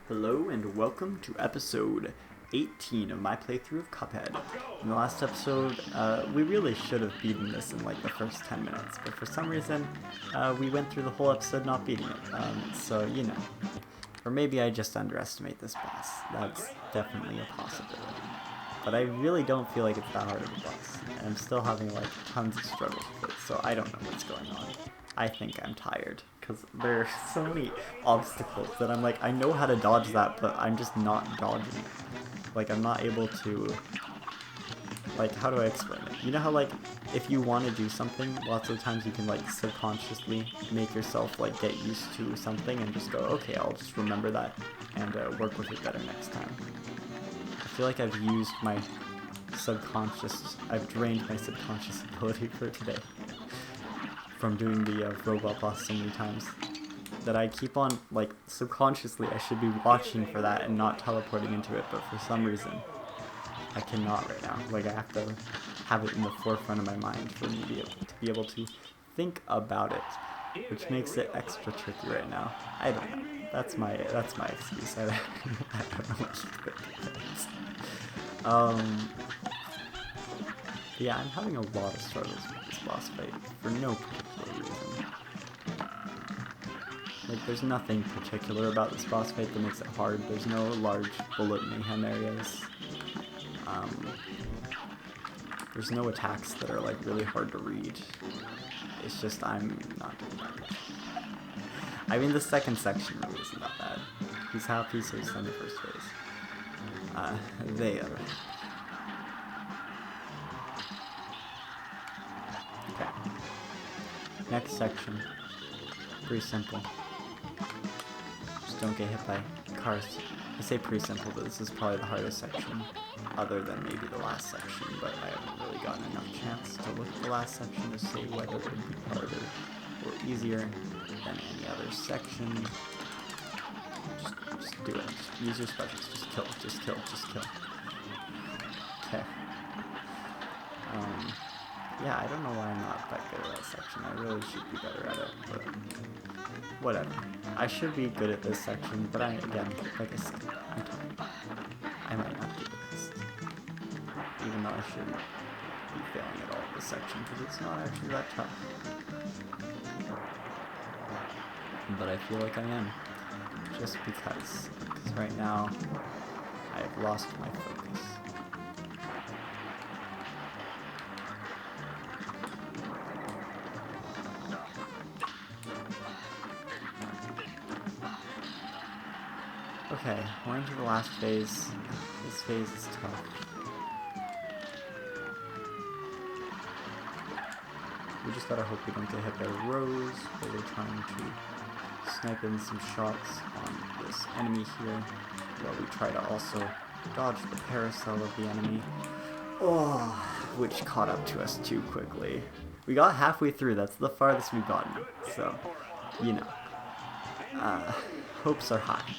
Hello and welcome to episode 18 of my playthrough of Cuphead. In the last episode, we really should have beaten this in like the first 10 minutes, but for some reason, we went through the whole episode not beating it, so you know. Or maybe I just underestimate this boss. That's definitely a possibility. But I really don't feel like it's that hard of a boss, and I'm still having like tons of struggles with it, so I don't know what's going on. I think I'm tired, because there are so many obstacles that I'm like, I know how to dodge that, but I'm just not dodging it. Like, I'm not able to, like, how do I explain it? You know how, like, if you want to do something, lots of times you can, like, subconsciously make yourself, like, get used to something and just go, okay, I'll just remember that and work with it better next time. I feel like I've used my I've drained my subconscious ability for today. From doing the robot boss so many times that I keep on, like, subconsciously I should be watching for that and not teleporting into it, but for some reason I cannot right now. Like, I have to have it in the forefront of my mind for me to be able to think about it, which makes it extra tricky right now. I don't know. That's my excuse. I don't know what you think. Yeah, I'm having a lot of struggles with this boss fight for no particular reason. Like, there's nothing particular about this boss fight that makes it hard. There's no large bullet mayhem areas. There's no attacks that are, like, really hard to read. It's just I'm not doing that much. I mean, the second section really isn't that bad. He's happy, so he's done the first phase. There. Okay. Next section. Pretty simple. Just don't get hit by cars. I say pretty simple, but this is probably the hardest section, other than maybe the last section, but I haven't really gotten enough chance to look at the last section to say whether it would be harder or easier than any other section. Just do it. Just use your specials. Just kill. Just kill. Just kill. Okay. Yeah, I don't know why I'm not that good at that section. I really should be better at it, but whatever. I should be good at this section, but again, like I said, I'm tired. I might not be the best. Even though I shouldn't be failing at all this section, because it's not actually that tough. But I feel like I am. Just because. Because right now, I have lost my focus. Okay, we're into the last phase. This phase is tough. We just gotta hope we don't get hit by Rose, while we're trying to snipe in some shots on this enemy here, while we try to also dodge the paracel of the enemy. Oh, which caught up to us too quickly. We got halfway through, that's the farthest we've gotten, so, you know. Hopes are high.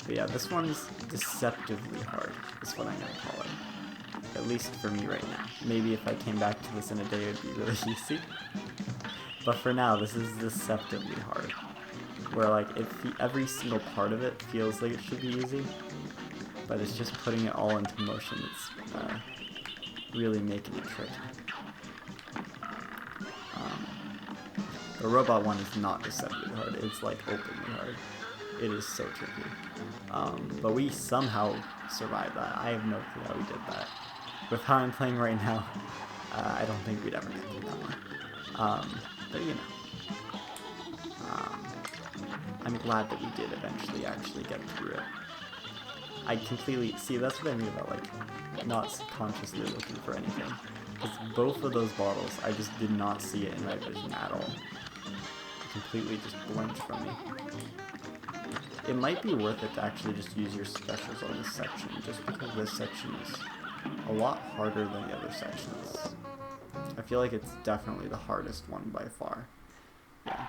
But yeah, this one's deceptively hard, is what I'm gonna call it. At least for me right now. Maybe if I came back to this in a day, it would be really easy. But for now, this is deceptively hard. Where, like, every single part of it feels like it should be easy, but it's just putting it all into motion that's really making it tricky. The robot one is not deceptively hard, it's like openly hard. It is so tricky. But we somehow survived that. I have no clue how we did that. With how I'm playing right now, I don't think we'd ever get through that one. But you know. I'm glad that we did eventually actually get through it. I completely, see, that's what I mean about, like, not subconsciously looking for anything. Because both of those bottles, I just did not see it in my vision at all. It completely just blinked from me. It might be worth it to actually just use your specials on this section, just because this section is a lot harder than the other sections. I feel like it's definitely the hardest one by far. Yeah.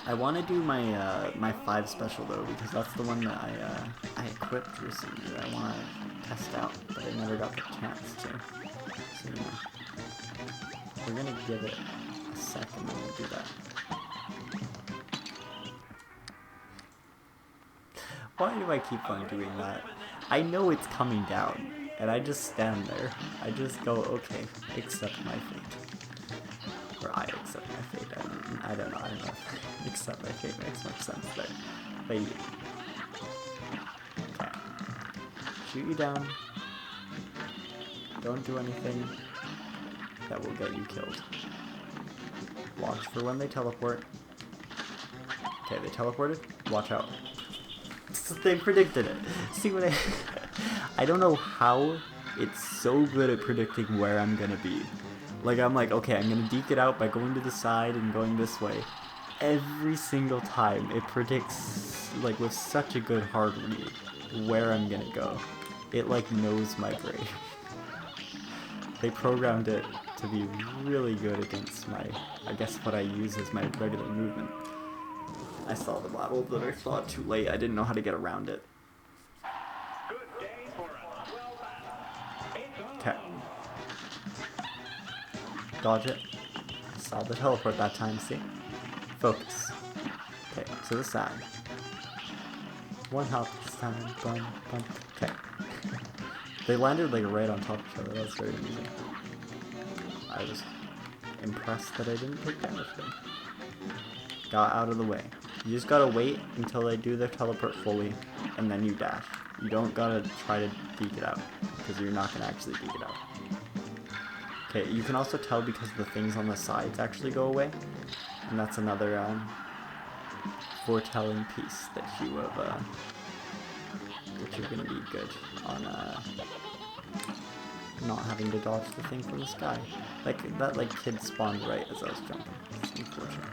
I want to do my my 5 special though, because that's the one that I equipped recently that I want to test out, but I never got the chance to. So, you know, we're gonna give it a second and we'll do that. Why do I keep on doing that? I know it's coming down, and I just stand there. I just go, okay, accept my fate. Or I accept my fate. I don't know. If accept my fate makes much sense there. But yeah. Okay. Shoot you down. Don't do anything that will get you killed. Watch for when they teleport. Okay, they teleported. Watch out. They predicted it. See what I don't know how it's so good at predicting where I'm gonna be. Like, I'm like, okay, I'm gonna deke it out by going to the side and going this way. Every single time, it predicts, like, with such a good hard read, where I'm gonna go. It, like, knows my brain. They programmed it to be really good against my, I guess what I use as my regular movement. I saw the model, but I saw it too late. I didn't know how to get around it. Okay. Dodge it. Saw the teleport that time, see? Focus. Okay, to the side. One hop this time. Bum, bum. Okay. They landed like right on top of each other. That's very amusing. I was impressed that I didn't take damage then. Got out of the way. You just gotta wait until they do their teleport fully, and then you dash. You don't gotta try to deke it out, because you're not gonna actually deke it out. Okay, you can also tell because the things on the sides actually go away, and that's another foretelling piece that you have, that you're gonna be good on not having to dodge the thing from the sky. Like that, like kid spawned right as I was jumping. It's unfortunate.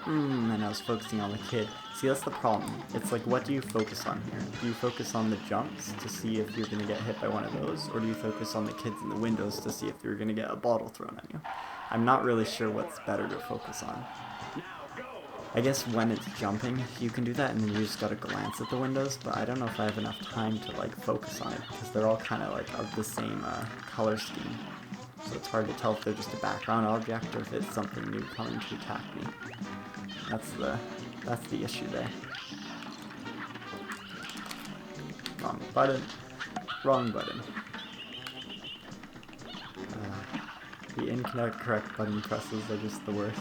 And I was focusing on the kid. See, that's the problem. It's like, what do you focus on here? Do you focus on the jumps to see if you're gonna get hit by one of those, or do you focus on the kids in the windows to see if you're gonna get a bottle thrown at you? I'm not really sure what's better to focus on. I guess when it's jumping, you can do that, and then you just gotta glance at the windows, but I don't know if I have enough time to, like, focus on it, because they're all kind of, like, of the same, color scheme. So it's hard to tell if they're just a background object, or if it's something new coming to attack me. That's the issue there. Wrong button. Wrong button. The incorrect button presses are just the worst.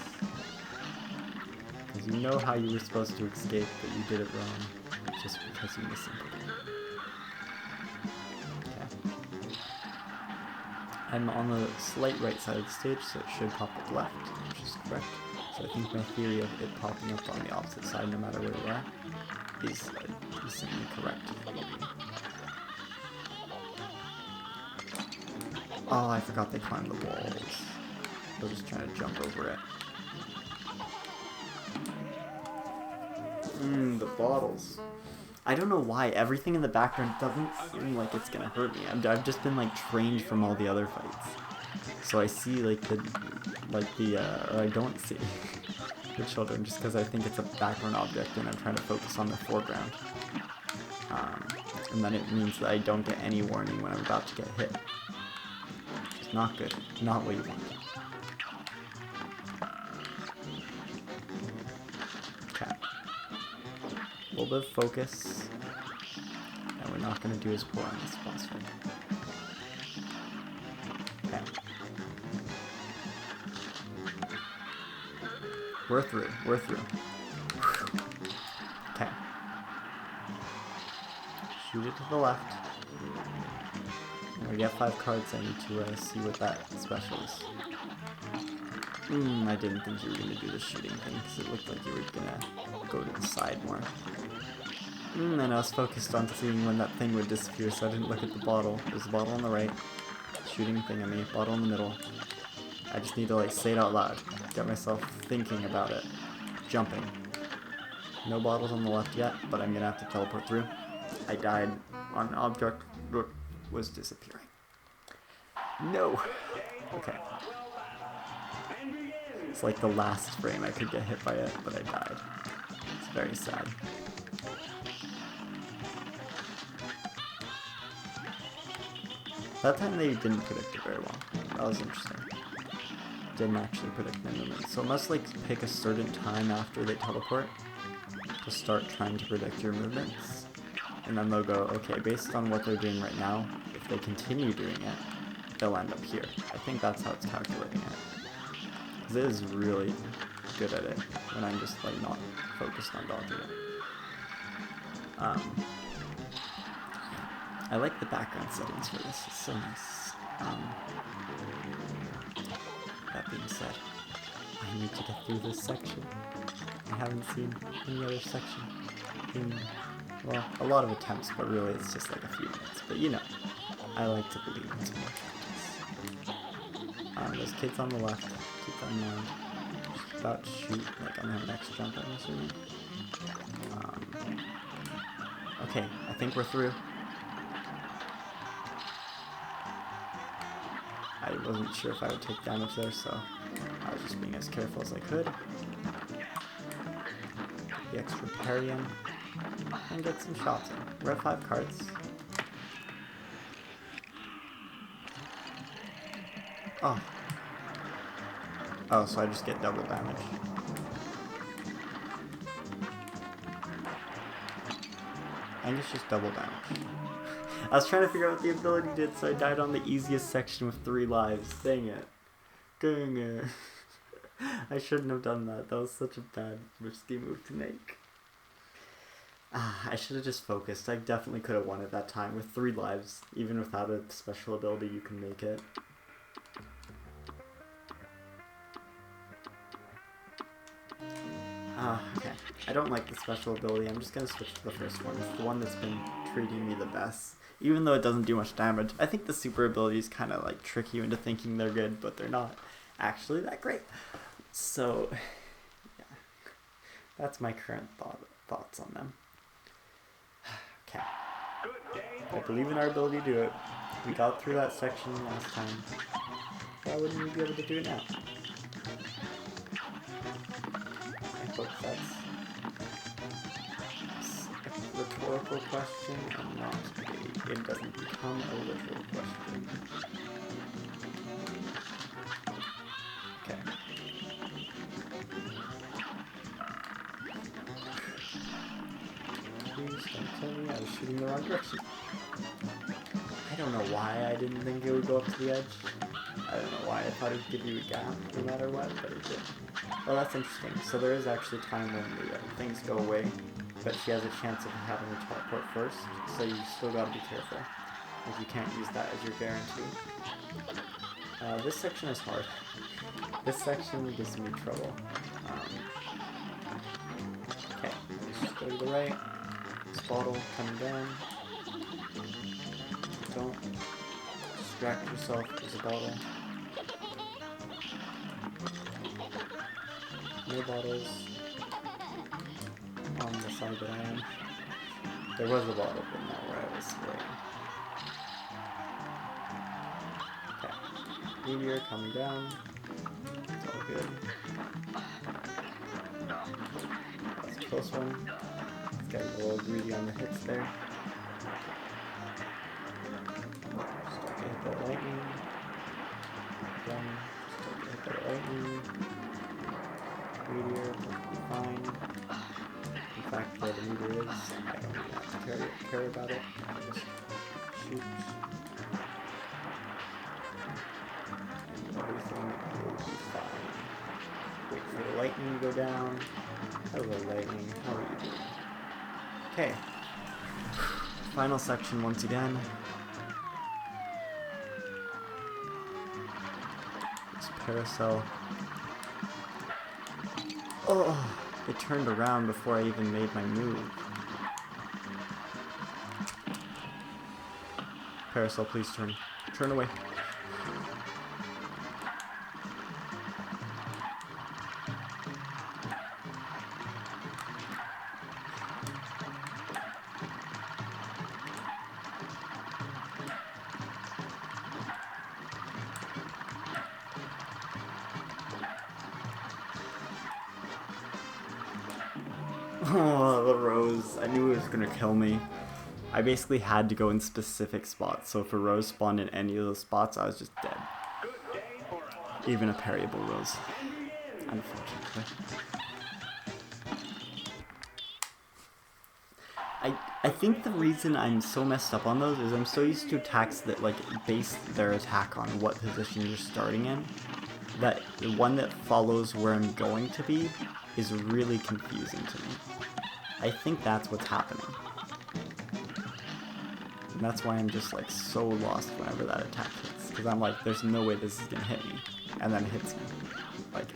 Because you know how you were supposed to escape, but you did it wrong, just because you misinputted. Okay. I'm on the slight right side of the stage, so it should pop up left, which is correct. So I think my theory of it popping up on the opposite side, no matter where you are, is decently correct. Oh, I forgot they climbed the walls. They're just trying to jump over it. The bottles. I don't know why everything in the background doesn't seem like it's gonna hurt me. I've just been like trained from all the other fights, so I see like or I don't see the children just because I think it's a background object and I'm trying to focus on the foreground. And then it means that I don't get any warning when I'm about to get hit. It's not good. Not what you want. Okay. A little bit of focus, and we're not going to do as poor on this boss fight. Okay. We're through. We're through. Okay. Shoot it to the left. When we get 5 cards, I need to see what that special is. I didn't think you were going to do the shooting thing, because it looked like you were going to go to the side more. And I was focused on seeing when that thing would disappear, so I didn't look at the bottle. There's a bottle on the right, shooting thing at me, bottle in the middle. I just need to like say it out loud, get myself thinking about it. Jumping. No bottles on the left yet, but I'm gonna have to teleport through. I died on an object that was disappearing. No! Okay. It's like the last frame I could get hit by it, but I died. It's very sad. That time they didn't predict it very well. That was interesting. Didn't actually predict my movement. So it must like pick a certain time after they teleport to start trying to predict your movements. and then they'll go, okay, based on what they're doing right now, if they continue doing it, they'll end up here. I think that's how it's calculating it. Because it is really good at it when I'm just like not focused on dodging it. I like the background settings for this, it's so nice. That being said, I need to get through this section. I haven't seen any other section in, well, a lot of attempts, but really it's just like a few minutes. But you know, I like to believe in some more practice. There's kids on the left, keep that in mind. Just about to shoot, like on their next jump, I'm assuming. Okay, I think we're through. I wasn't sure if I would take damage there, so I was just being as careful as I could. The extra parry in, and get some shots in. We're at 5 cards. Oh. Oh, so I just get double damage. And it's just double damage. I was trying to figure out what the ability did, so I died on the easiest section with 3 lives. Dang it. Dang it. I shouldn't have done that. That was such a bad, risky move to make. I should have just focused. I definitely could have won at that time with 3 lives. Even without a special ability, you can make it. Okay. I don't like the special ability. I'm just going to switch to the first one. It's the one that's been treating me the best. Even though it doesn't do much damage. I think the super abilities kind of like trick you into thinking they're good, but they're not actually that great. So, yeah. That's my current thoughts on them. Okay. I believe in our ability to do it. We got through that section last time. Why wouldn't we be able to do it now? I hope that's a rhetorical question and not it doesn't become a literal question. Okay. Please don't tell me I was shooting the wrong direction. I don't know why I didn't think it would go up to the edge. I don't know why I thought it would give you a gap no matter what, but it did. Well, that's interesting. So there is actually time when the things go away, but she has a chance of having her teleport first, so you still gotta be careful, if you can't use that as your guarantee. This section is hard. This section gives me trouble. Okay, just go to the right. This bottle coming down. Don't distract yourself, there's a bottle. No bottles on the side that I am. There was a bottle, but not where I was sitting. Okay. Meteor coming down. It's all good. That's a close one. It's getting a little greedy on the hits there. Just don't get hit by lightning. Again, just don't get hit by lightning. Meteor, perfectly fine. In fact, where the meteor is, I don't even have to care about it. I just shoot. And everything will be fine. Wait for the lightning to go down. Hello, lightning. How are you doing? Okay. Final section once again. This parasol. Oh, it turned around before I even made my move. Parasol, please turn. Turn away. Oh, the rose. I knew it was gonna kill me. I basically had to go in specific spots, so if a rose spawned in any of those spots, I was just dead. Even a parryable rose. Unfortunately. I think the reason I'm so messed up on those is I'm so used to attacks that like base their attack on what position you're starting in, that the one that follows where I'm going to be is really confusing to me. I think that's what's happening. And that's why I'm just like so lost whenever that attack hits. Because I'm like, there's no way this is gonna hit me. And then it hits me. Like,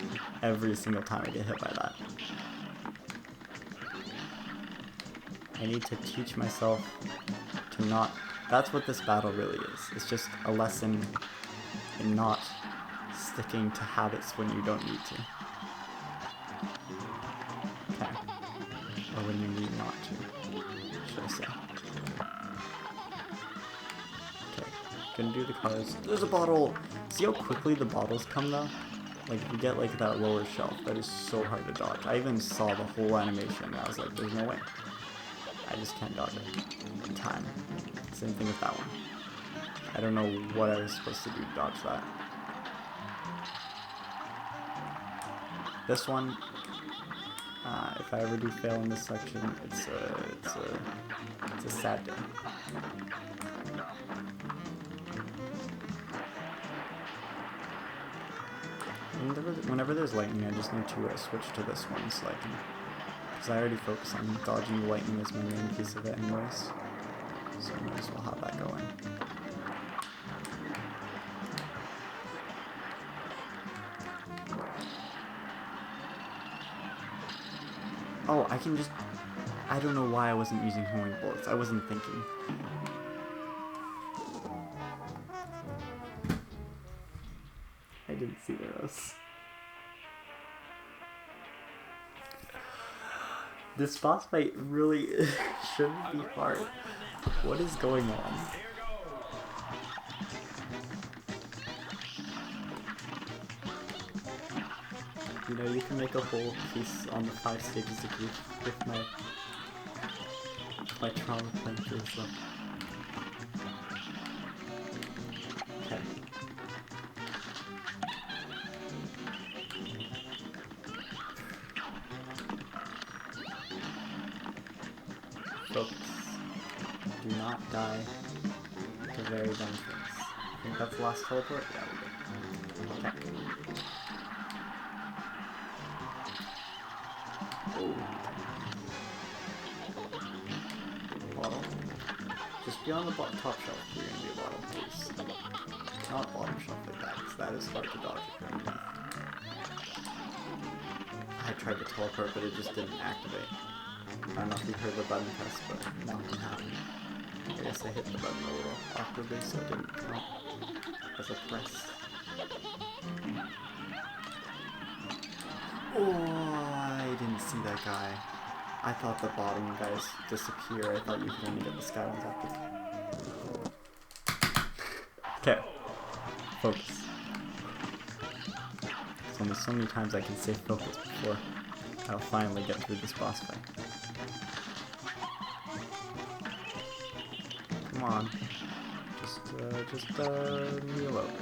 every single time I get hit by that. I need to teach myself to not... That's what this battle really is. It's just a lesson in not sticking to habits when you don't need to. Okay. Or when you need not to, should I say. Okay, gonna do the cars. There's a bottle! See how quickly the bottles come though? Like, if you get like that lower shelf, that is so hard to dodge. I even saw the whole animation and I was like, there's no way. I just can't dodge it in time. Same thing with that one. I don't know what I was supposed to do to dodge that. This one, if I ever do fail in this section, it's a sad day. Whenever there's lightning, I just need to switch to this one so I can... Because I already focus on dodging the lightning as my main piece of it anyways. So I might as well have that going. Oh, I can just... I don't know why I wasn't using homing bullets. I wasn't thinking. I didn't see those. This boss fight really shouldn't be hard. What is going on? You know, you can make a whole piece on the 5 stages of grief with my trauma playing through as well. Okay. Focus. Do not die to very dumb things. I think that's the last teleport? Yeah, we did. Okay. Oh. Bottle. Just be on the top shelf if you're gonna be a bottle, please. Not bottom shelf like that, because that is hard to dodge if you're underneath. I tried to teleport, but it just didn't activate. I don't know if you heard the button press, but nothing happened. I guess I hit the button a little awkwardly, so it didn't count as a press. Oh, I didn't see that guy. I thought the bottom guys disappear. I thought you could only get the sky ones after. Okay. Focus. There's only so many times I can say focus before I'll finally get through this boss fight. Come on. Just kneel over.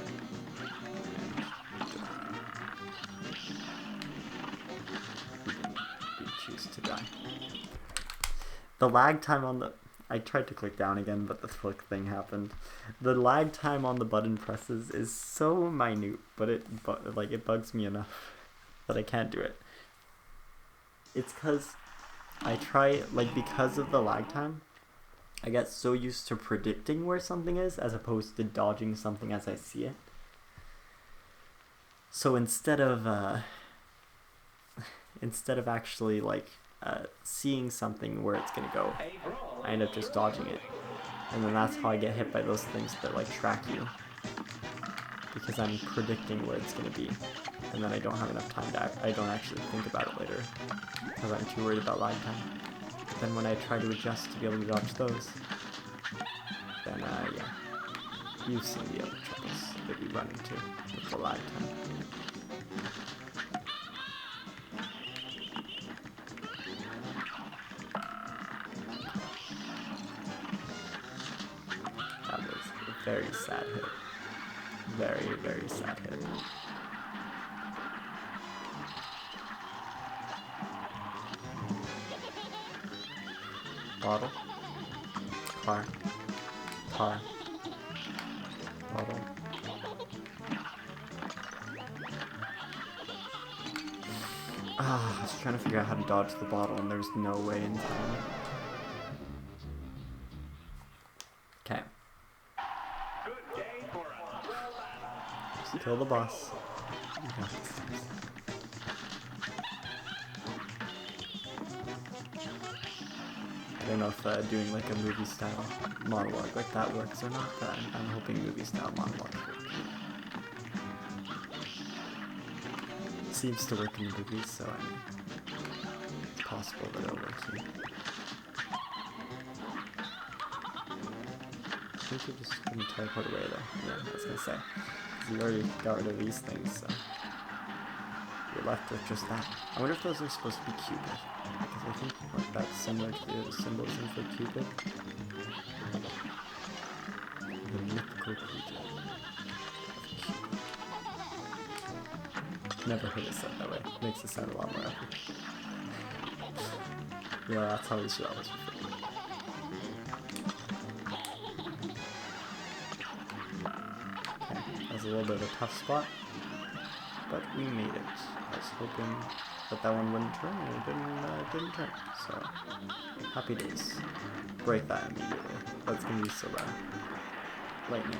You choose to die. The lag time on the... I tried to click down again, but the flick thing happened. The lag time on the button presses is so minute, but it bugs me enough that I can't do it. It's because I try, like, because of the lag time, I get so used to predicting where something is as opposed to dodging something as I see it. So instead of actually like seeing something where it's gonna go, I end up just dodging it, and then that's how I get hit by those things that like track you, because I'm predicting where it's gonna be, and then I don't have enough time to I don't actually think about it later because I'm too worried about lag time. But then when I try to adjust to be able to dodge those, then yeah, you've seen the other troubles that we run into with the lag time. That was a very sad hit. Very, very sad hit. Bottle. Par. Par. Bottle. I was trying to figure out how to dodge the bottle and there's no way in time. Okay. Just kill the boss. I don't know if doing like a movie style monologue like that works or not, but I'm hoping movie style monologue works. It seems to work in the movies, so I mean, it's possible that it'll work here. I think you're just gonna teleport away though. Yeah, I was gonna say. You already got rid of these things, so you're left with just that. I wonder if those are supposed to be Cupid. Because I think like that's similar to the symbolism for Cupid. The mythical creature. Never heard it said that way. Makes it sound a lot more epic. Yeah, that's how we should always refer to it. Okay, that was a little bit of a tough spot, but we made it. I was hoping that that one wouldn't turn, and it didn't turn. So, happy days. Break that immediately. That's gonna be so bad. Lightning,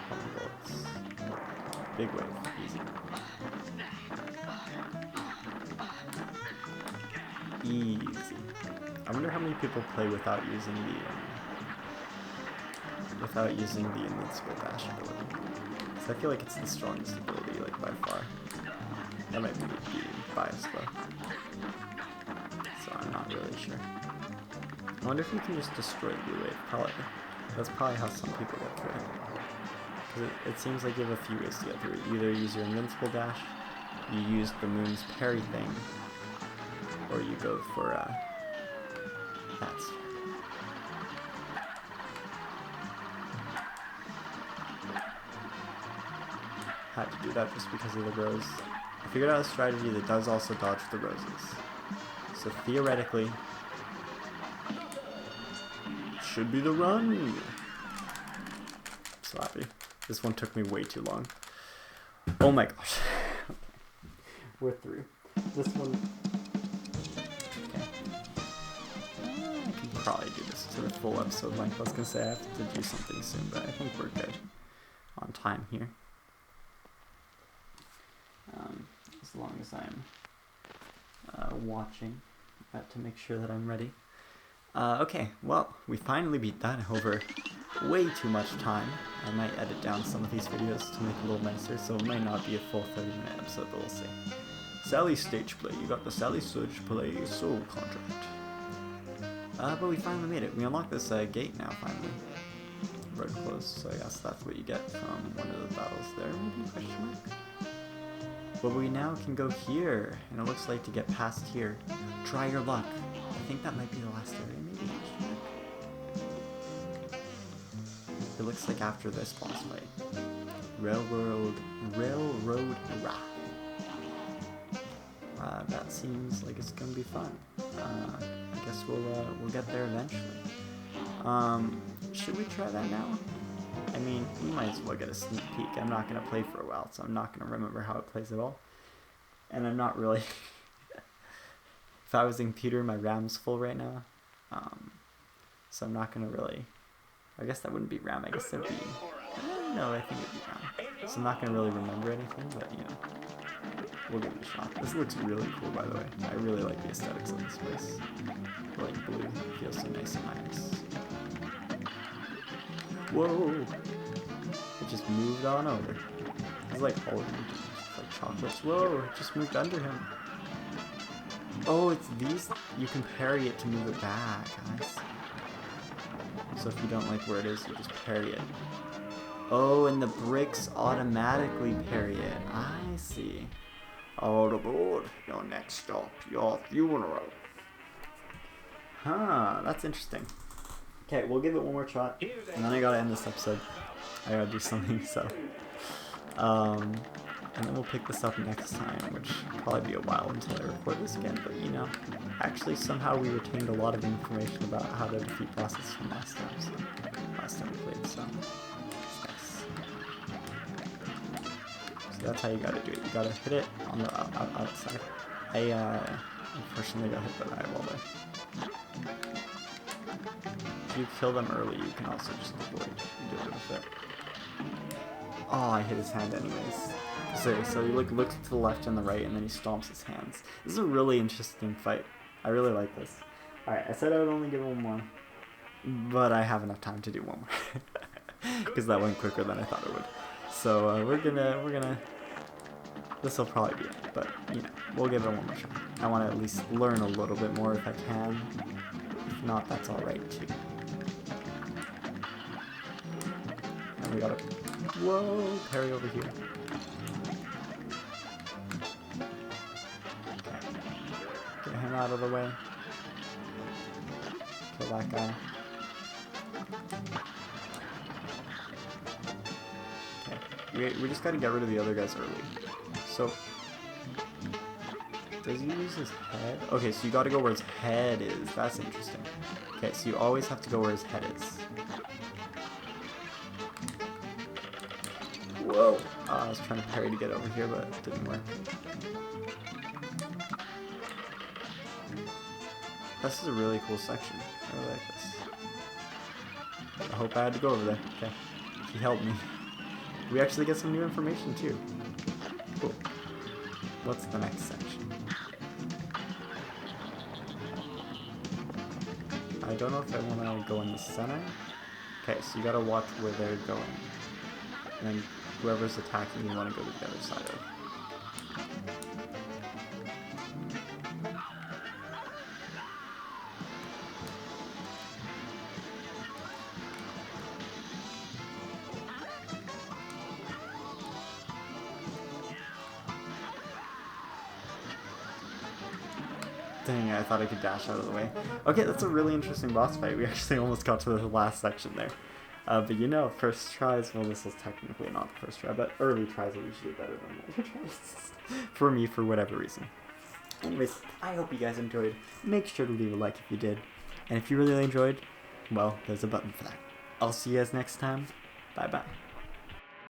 couple bullets, big wave, easy. Easy. I wonder how many people play without using the invincible dash ability. Because I feel like it's the strongest ability, like by far. That might be biased though. So I'm not really sure. I wonder if you can just destroy Blue Wave. Probably. That's probably how some people get through it. Because it seems like you have a few ways to get through it. You either use your invincible dash, you use the moon's parry thing, or you go for that. Had to do that just because of the rose. I figured out a strategy that does also dodge the roses. So theoretically, should be the run. So happy. This one took me way too long. Oh my gosh. We're through. This one. I can probably do this to the full episode length. I was gonna say I have to do something soon, but I think we're good on time here. As long as I'm watching to make sure that I'm ready. Okay, well, we finally beat that over way too much time. I might edit down some of these videos to make it a little nicer, so it might not be a full 30-minute episode, but we'll see. Sally stage play. You got the Sally stage play soul contract. But we finally made it. We unlocked this gate now, finally. Road closed, so I guess that's what you get from one of the battles there, maybe, question mark? But we now can go here, and it looks like to get past here, try your luck. I think that might be the last area, maybe? It looks like after this boss fight. Railroad Wrath. That seems like it's gonna be fun. I guess we'll get there eventually. Should we try that now? I mean, we might as well get a sneak peek. I'm not gonna play for a while, so I'm not gonna remember how it plays at all. And I'm not really. If I was in computer, my RAM's full right now. So I'm not gonna really. I guess that wouldn't be RAM. I guess that'd be. No, I think it'd be RAM. So I'm not gonna really remember anything, but you know, we'll give it a shot. This looks really cool, by the way. I really like the aesthetics of this place. Like blue, it feels so nice in my eyes. Whoa! It just moved on over. It's like all of them. It's like chocolates. Whoa! It just moved under him. Oh, it's these. You can parry it to move it back. Nice. So if you don't like where it is, you just parry it. Oh, and the bricks automatically parry it. I see. All aboard. Your next stop. Your funeral. Huh, that's interesting. Okay, we'll give it one more shot, and then I gotta end this episode. I gotta do something, so. And then we'll pick this up next time, which will probably be a while until I record this again, but you know, actually somehow we retained a lot of information about how to defeat bosses from last time, so last time we played, so it's nice. So that's how you gotta do it. You gotta hit it on the outside. I unfortunately got hit by the eyeball there. If you kill them early, you can also just avoid dealing with it. Oh, I hit his hand anyways. So he looks to the left and the right, and then he stomps his hands. This is a really interesting fight. I really like this. Alright, I said I would only give one more, but I have enough time to do one more. Because that went quicker than I thought it would. So we're gonna this will probably be it, but you know, we'll give it one more shot. I want to at least learn a little bit more if I can. If not, that's alright too. And we gotta, whoa, parry over here. Okay. Get him out of the way. Kill that guy. Okay, we just gotta get rid of the other guys early. So, does he use his head? Okay, so you gotta go where his head is. That's interesting. Okay, so you always have to go where his head is. Whoa! I was trying to parry to get over here, but it didn't work. This is a really cool section. I really like this. I hope I had to go over there. Okay. He helped me. We actually get some new information too. Cool. What's the next section? I don't know if I want to go in the center. Okay, so you gotta watch where they're going. And then whoever's attacking, you want to go to the other side of. Dang, I thought I could dash out of the way. Okay, that's a really interesting boss fight. We actually almost got to the last section there. But you know, first tries, well, this was technically not the first try, but early tries are usually better than later tries. For me, for whatever reason. Anyways, I hope you guys enjoyed. Make sure to leave a like if you did. And if you really enjoyed, well, there's a button for that. I'll see you guys next time. Bye-bye.